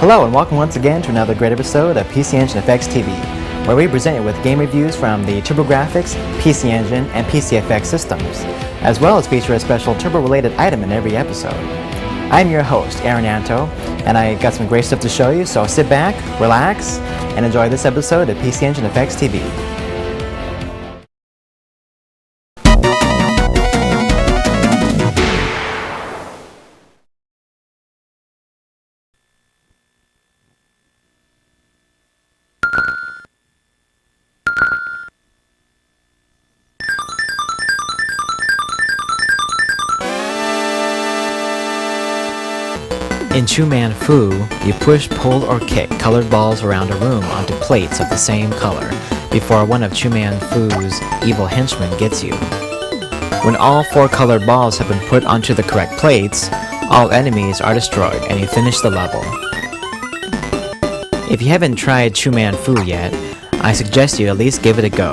Hello and welcome once again to another great episode of PCenginefx TV, where we present you with game reviews from the TurboGrafx, PC Engine, and PCFX systems, as well as feature a special turbo-related item in every episode. I'm your host, Aaron Anto, and I got some great stuff to show you, so sit back, relax, and enjoy this episode of PCenginefx TV. In Chu-Man Fu, you push, pull, or kick colored balls around a room onto plates of the same color before one of Chu-Man Fu's evil henchmen gets you. When all 4 colored balls have been put onto the correct plates, all enemies are destroyed and you finish the level. If you haven't tried Chu-Man Fu yet, I suggest you at least give it a go.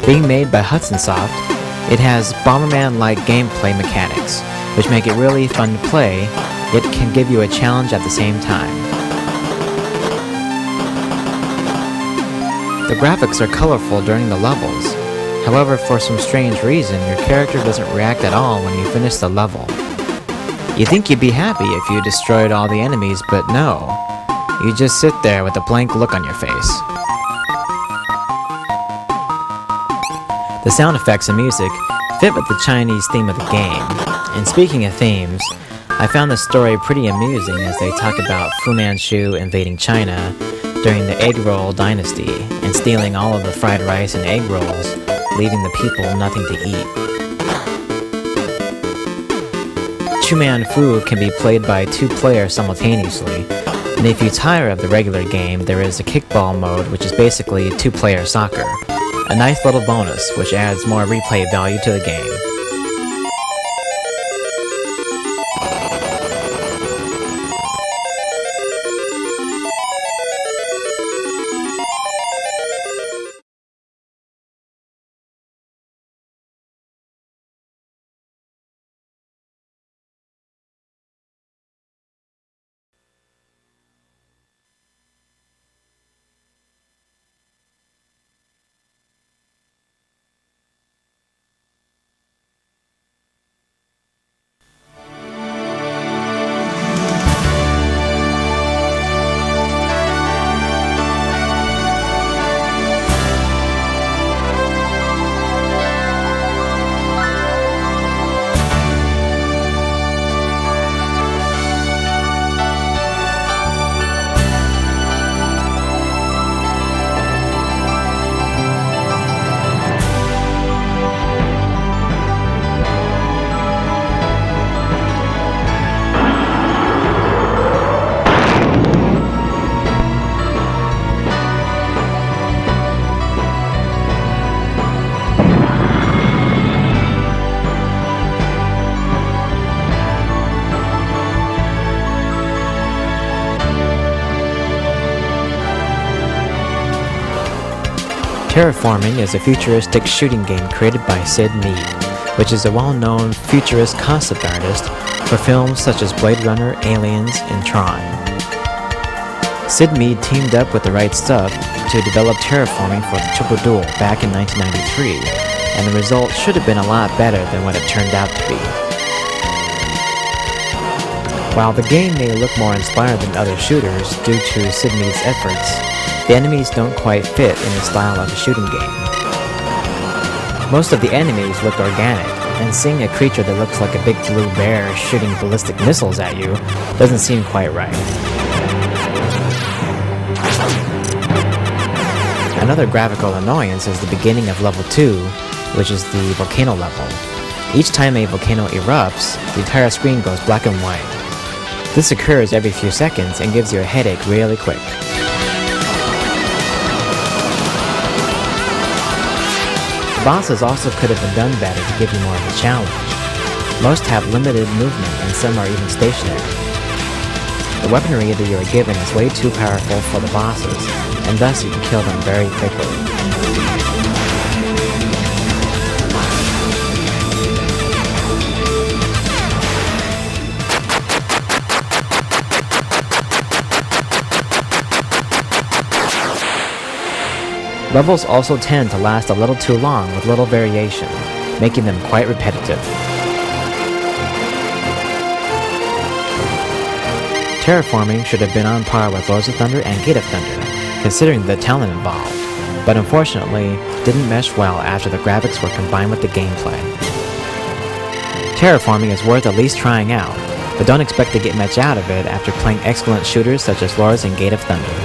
Being made by Hudson Soft, it has Bomberman-like gameplay mechanics, which make it really fun to play. It can give you a challenge at the same time. The graphics are colorful during the levels. However, for some strange reason, your character doesn't react at all when you finish the level. You'd think you'd be happy if you destroyed all the enemies, but no. You just sit there with a blank look on your face. The sound effects and music fit with the Chinese theme of the game. And speaking of themes, I found this story pretty amusing as they talk about Fu Manchu invading China during the egg roll dynasty and stealing all of the fried rice and egg rolls, leaving the people nothing to eat. Chu-Man Fu can be played by 2 players simultaneously, and if you tire of the regular game, there is a kickball mode, which is basically 2-player soccer. A nice little bonus, which adds more replay value to the game. Terraforming is a futuristic shooting game created by Sid Mead, which is a well-known futurist concept artist for films such as Blade Runner, Aliens, and Tron. Sid Mead teamed up with The Right Stuff to develop Terraforming for the TurboDuo back in 1993, and the result should have been a lot better than what it turned out to be. While the game may look more inspired than other shooters due to Sid Mead's efforts, the enemies don't quite fit in the style of a shooting game. Most of the enemies look organic, and seeing a creature that looks like a big blue bear shooting ballistic missiles at you doesn't seem quite right. Another graphical annoyance is the beginning of level 2, which is the volcano level. Each time a volcano erupts, the entire screen goes black and white. This occurs every few seconds and gives you a headache really quick. The bosses also could have been done better to give you more of a challenge. Most have limited movement and some are even stationary. The weaponry that you are given is way too powerful for the bosses, and thus you can kill them very quickly. Levels also tend to last a little too long with little variation, making them quite repetitive. Terraforming should have been on par with Lords of Thunder and Gate of Thunder, considering the talent involved, but unfortunately didn't mesh well after the graphics were combined with the gameplay. Terraforming is worth at least trying out, but don't expect to get much out of it after playing excellent shooters such as Lords and Gate of Thunder.「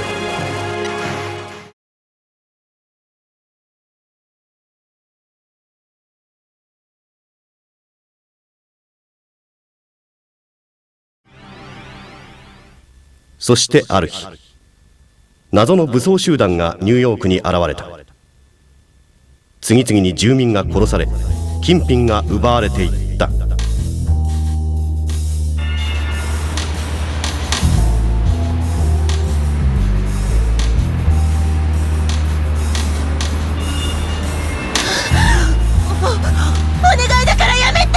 そしてある日、謎の武装集団がニューヨークに現れた。次々に住民が殺され、金品が奪われていった。お願いだからやめて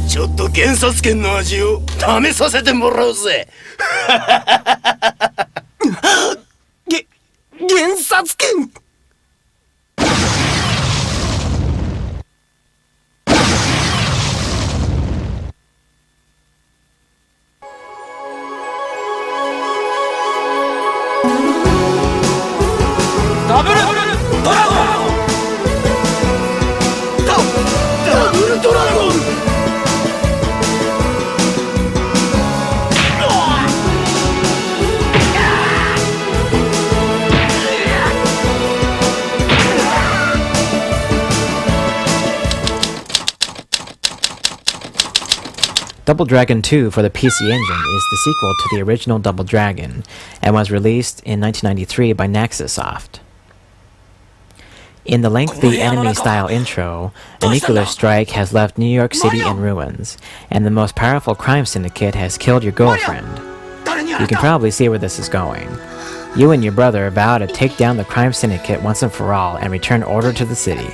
ちょっと検察権の味を試させてもらうぜ検察権ダブルドラゴンダブルドラゴンDouble Dragon 2 for the PC Engine is the sequel to the original Double Dragon, and was released in 1993 by Naxxrasoft. In the lengthy enemy-style intro, a nuclear strike has left New York City in ruins, and the most powerful crime syndicate has killed your girlfriend. You can probably see where this is going. You and your brother vow to take down the crime syndicate once and for all and return order to the city.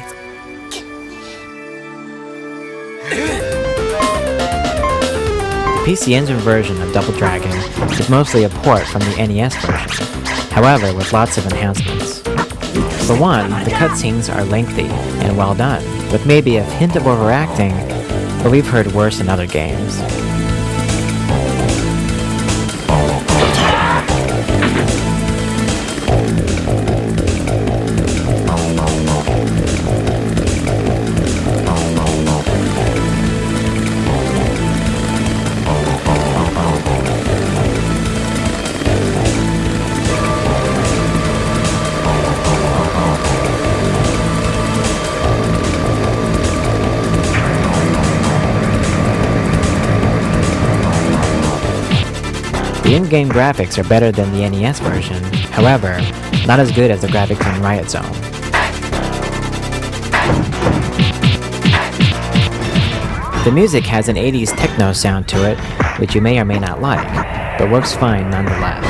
The PC Engine version of Double Dragon is mostly a port from the NES version, however with lots of enhancements. For one, the cutscenes are lengthy and well done, with maybe a hint of overacting, but we've heard worse in other games. The in-game graphics are better than the NES version, however, not as good as the graphics in Riot Zone. The music has an 80s techno sound to it, which you may or may not like, but works fine nonetheless.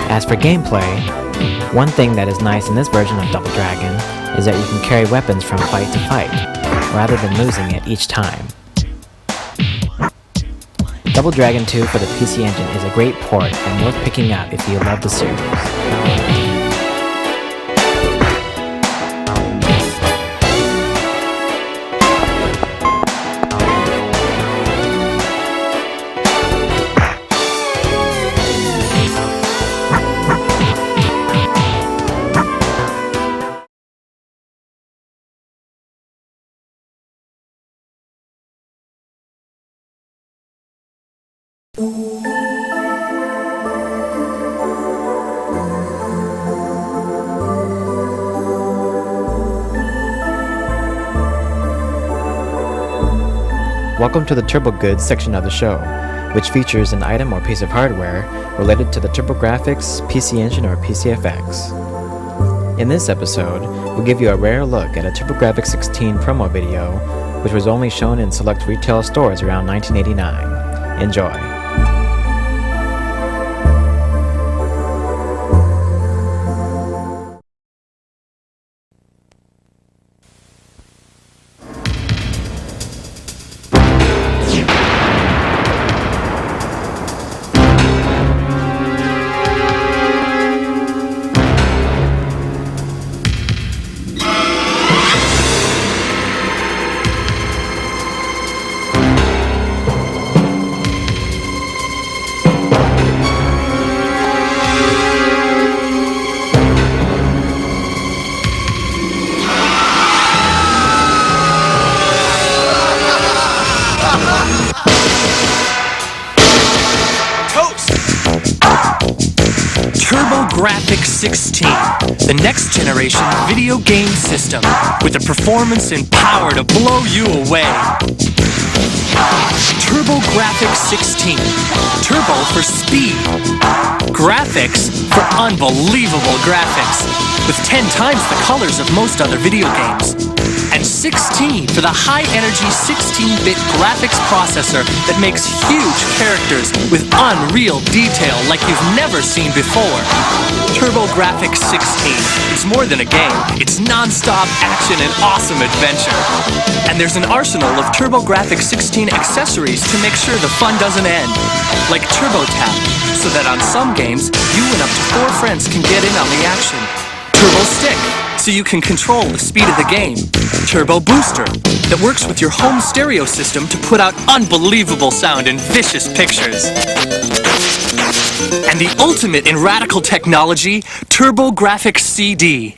As for gameplay, one thing that is nice in this version of Double Dragon is that you can carry weapons from fight to fight, rather than losing it each time. Double Dragon 2 for the PC Engine is a great port and worth picking up if you love the series. Welcome to the TurboGoods section of the show, which features an item or piece of hardware related to the TurboGrafx, PC Engine, or PCFX. In this episode, we'll give you a rare look at a TurboGrafx 16 promo video, which was only shown in select retail stores around 1989. Enjoy. TurboGrafx 16, the next generation video game system with the performance and power to blow you away. TurboGrafx 16, turbo for speed, graphics for unbelievable graphics, with 10 times the colors of most other video games, and 16 for the high-energy 16-bit graphics processor that makes huge characters with unreal detail like you've never seen before. TurboGrafx 16, it's more than a game, it's non-stop action and awesome adventure. And there's an arsenal of TurboGrafx 16 accessories to make sure the fun doesn't end, like Turbo Tap, so that on some games, you and up to 4 friends can get in on the action. Turbo Stick, so you can control the speed of the game. Turbo Booster, that works with your home stereo system to put out unbelievable sound and vicious pictures. And the ultimate in radical technology, TurboGrafx CD.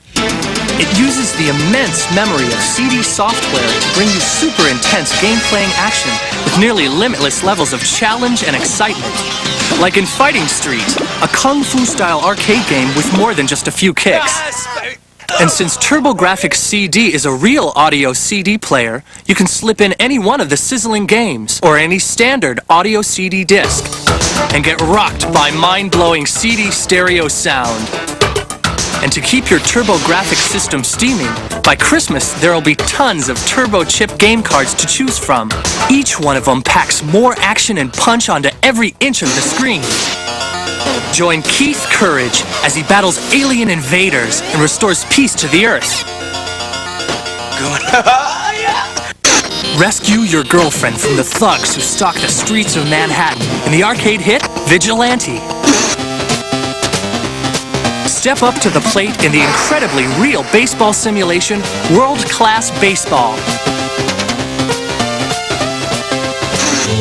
It uses the immense memory of CD software to bring you super intense game-playing action with nearly limitless levels of challenge and excitement. Like in Fighting Street, a kung fu-style arcade game with more than just a few kicks. And since TurboGrafx CD is a real audio CD player, you can slip in any one of the sizzling games or any standard audio CD disc and get rocked by mind-blowing CD stereo sound. And to keep your TurboGrafx system steaming, by Christmas there'll be tons of Turbo Chip game cards to choose from. Each one of them packs more action and punch onto every inch of the screen. Join Keith Courage as he battles alien invaders and restores peace to the Earth. Rescue your girlfriend from the thugs who stalk the streets of Manhattan in the arcade hit Vigilante. Step up to the plate in the incredibly real baseball simulation World Class Baseball.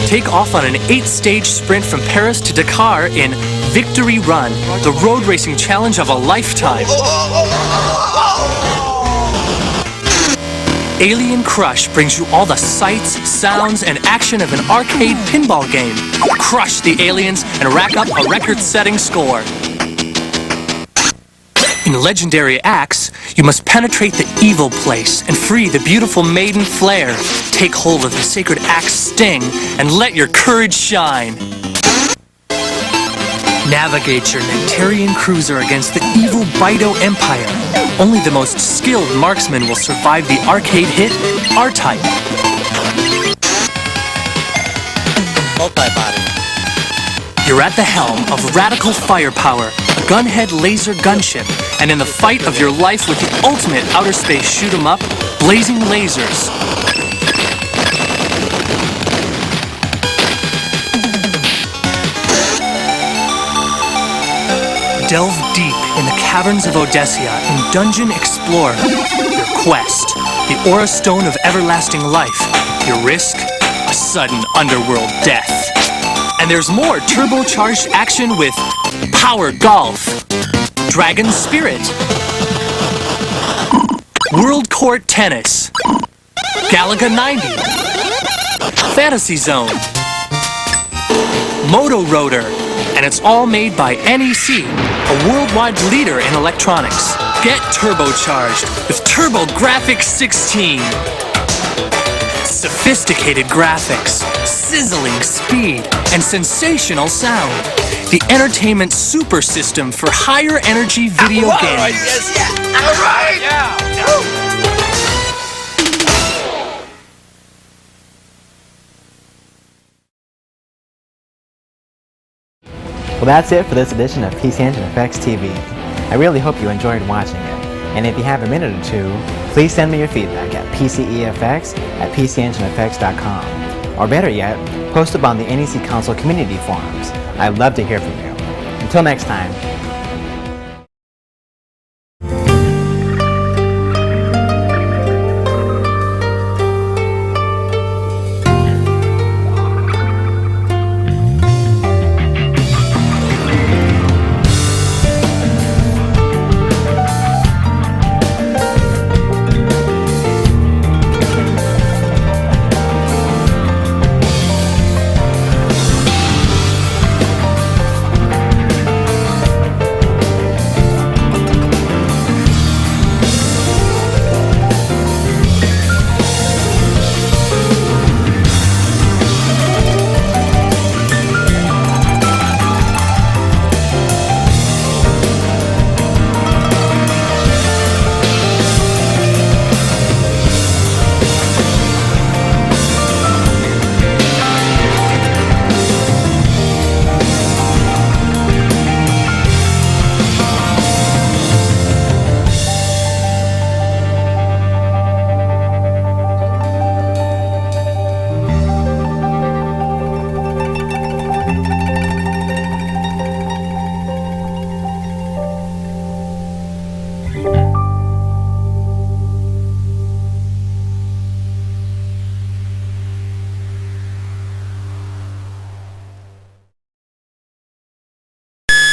Take off on an 8-stage sprint from Paris to Dakar in Victory Run, the road racing challenge of a lifetime. Alien Crush brings you all the sights, sounds, and action of an arcade pinball game. Crush the aliens and rack up a record-setting score. In Legendary Axe, you must penetrate the evil place and free the beautiful maiden Flare. Take hold of the sacred axe sting and let your courage shine. Navigate your Nectarian cruiser against the evil Bido Empire. Only the most skilled marksman will survive the arcade hit R-Type. Multi-body. You're at the helm of Radical Firepower, a gunhead laser gunship, and in the fight of your life with the ultimate outer space shoot-'em-up, Blazing Lasers. Delve deep in the caverns of Odessia and Dungeon Explorer. Your quest, the Aura Stone of Everlasting Life. Your risk, a sudden underworld death. And there's more turbocharged action with Power Golf, Dragon Spirit, World Court Tennis, Galaga 90, Fantasy Zone, Moto Rotor, and it's all made by NEC, a worldwide leader in electronics. Get turbocharged with TurboGrafx 16. Sophisticated graphics, sizzling speed, and sensational sound. The entertainment super system for higher energy video games. All right, yes, yeah. All right. Well, that's it for this edition of PcenginefxTV TV. I really hope you enjoyed watching it. And if you have a minute or two, please send me your feedback at PCEFX@PcenginefxTV.com. Or better yet, post up on the NEC Console community forums. I'd love to hear from you. Until next time,